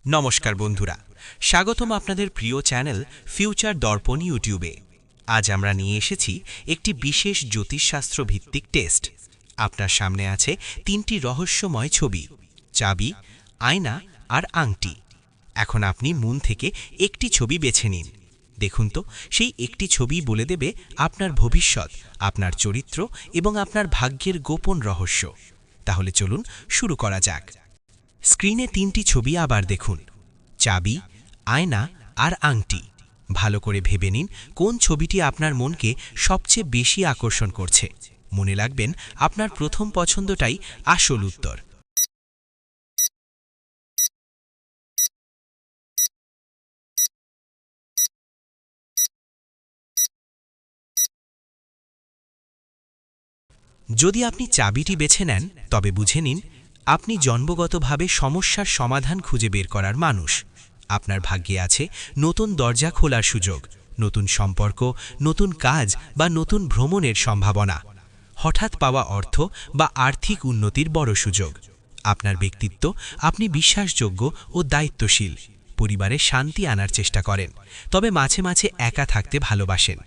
নমস্কার বন্ধুরা, স্বাগতম আপনাদের প্রিয় চ্যানেল ফিউচার দর্পণ ইউটিউবে। আজ আমরা নিয়ে এসেছি একটি বিশেষ জ্যোতিষশাস্ত্র ভিত্তিক টেস্ট। আপনার সামনে আছে 3টি রহস্যময় ছবি, চাবি, আয়না আর আংটি। এখন আপনি মন থেকে একটি ছবি বেছে নিন। দেখুন তো, সেই একটি ছবি বলে দেবে আপনার ভবিষ্যৎ, আপনার চরিত্র এবং আপনার ভাগ্যের গোপন রহস্য। তাহলে চলুন শুরু করা যাক। স্ক্রিনে 3টি ছবি আবার দেখুন, চাবি, আয়না আর আংটি। ভালো করে ভেবে নিন কোন ছবিটি আপনার মনকে সবচেয়ে বেশি আকর্ষণ করছে। মনে রাখবেন, আপনার প্রথম পছন্দটাই আসল উত্তর। যদি আপনি চাবিটি বেছে নেন, তবে বুঝে নিন আপনি জন্মগতভাবে সমস্যার সমাধান খুঁজে বের করার মানুষ। আপনার ভাগ্যে আছে নতুন দরজা খোলার সুযোগ, নতুন সম্পর্ক, নতুন কাজ বা নতুন ভ্রমণের সম্ভাবনা, হঠাৎ পাওয়া অর্থ বা আর্থিক উন্নতির বড় সুযোগ। আপনার ব্যক্তিত্ব, আপনি বিশ্বাসযোগ্য ও দায়িত্বশীল। পরিবারে শান্তি আনার চেষ্টা করেন, তবে মাঝে মাঝে একা থাকতে ভালোবাসেন।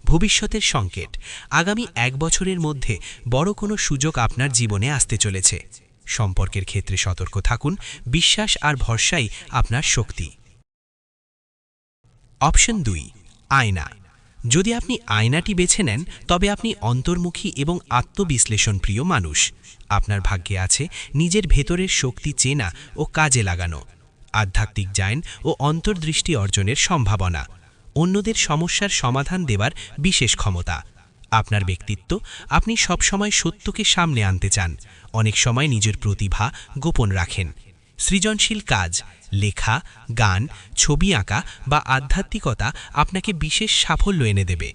ভবিষ্যতের সংকেত, আগামী 1 বছরের মধ্যে বড় কোনো সুযোগ আপনার জীবনে আসতে চলেছে। সম্পর্কের ক্ষেত্রে সতর্ক থাকুন, বিশ্বাস আর ভরসাই আপনার শক্তি। অপশন 2, আয়না। যদি আপনি আয়নাটি বেছে নেন, তবে আপনি অন্তর্মুখী এবং আত্মবিশ্লেষণ প্রিয় মানুষ। আপনার ভাগ্যে আছে নিজের ভেতরের শক্তি চেনা ও কাজে লাগানো, আধ্যাত্মিক জ্ঞান ও অন্তর্দৃষ্টি অর্জনের সম্ভাবনা, অন্যদের সমস্যার সমাধান দেওয়ার বিশেষ ক্ষমতা। আপনার ব্যক্তিত্ব, আপনি সবসময় সত্যকে সামনে আনতে চান, অনেক সময় নিজের প্রতিভা গোপন রাখেন। সৃজনশীল কাজ, লেখা, গান, ছবি আঁকা বা আধ্যাত্মিকতা আপনাকে বিশেষ সাফল্য এনে দেবে।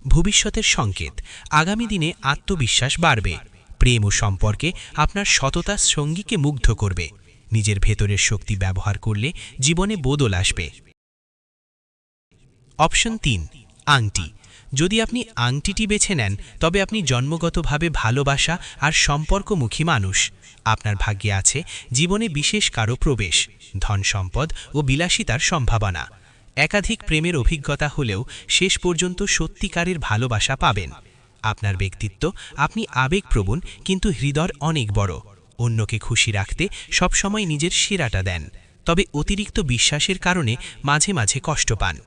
ভবিষ্যতের সংকেত, আগামী দিনে আত্মবিশ্বাস বাড়বে, প্রেম ও সম্পর্কে আপনার সততা সঙ্গীকে মুগ্ধ করবে। নিজের ভেতরের শক্তি ব্যবহার করলে জীবনে বদল আসবে। অপশন 3, আংটি। যদি আপনি আংটিটি বেছে নেন, তবে আপনি জন্মগতভাবে ভালোবাসা আর সম্পর্কমুখী মানুষ। আপনার ভাগ্যে আছে জীবনে বিশেষ কারো প্রবেশ, ধন সম্পদ ও বিলাসিতার সম্ভাবনা। একাধিক প্রেমের অভিজ্ঞতা হলেও শেষ পর্যন্ত সত্যিকারের ভালোবাসা পাবেন। আপনার ব্যক্তিত্ব, আপনি আবেগপ্রবণ কিন্তু হৃদয় অনেক বড়। অন্যকে খুশি রাখতে সবসময় নিজের সেরাটা দেন, তবে অতিরিক্ত বিশ্বাসের কারণে মাঝে মাঝে কষ্ট পান।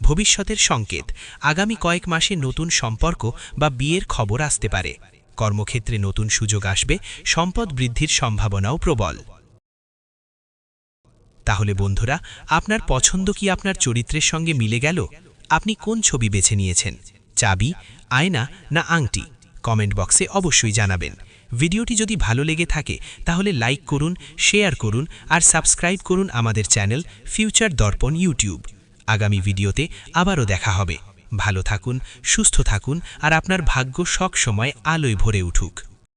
ভবিষ্যতের সংকেত, আগামী কয়েক মাসে নতুন সম্পর্ক বা বিয়ের খবর আসতে পারে। কর্মক্ষেত্রে নতুন সুযোগ আসবে, সম্পদ বৃদ্ধির সম্ভাবনাও প্রবল। তাহলে বন্ধুরা, আপনার পছন্দ কি আপনার চরিত্রের সঙ্গে মিলে গেল? আপনি কোন ছবি বেছে নিয়েছেন, চাবি, আয়না না আংটি? কমেন্ট বক্সে অবশ্যই জানাবেন। ভিডিওটি যদি ভালো লেগে থাকে তাহলে লাইক করুন, শেয়ার করুন আর সাবস্ক্রাইব করুন আমাদের চ্যানেল ফিউচার দর্পণ ইউটিউব। আগামী ভিডিওতে আবারও দেখা হবে। ভালো থাকুন, সুস্থ থাকুন আর আপনার ভাগ্য সব সময় আলোয় ভরে উঠুক।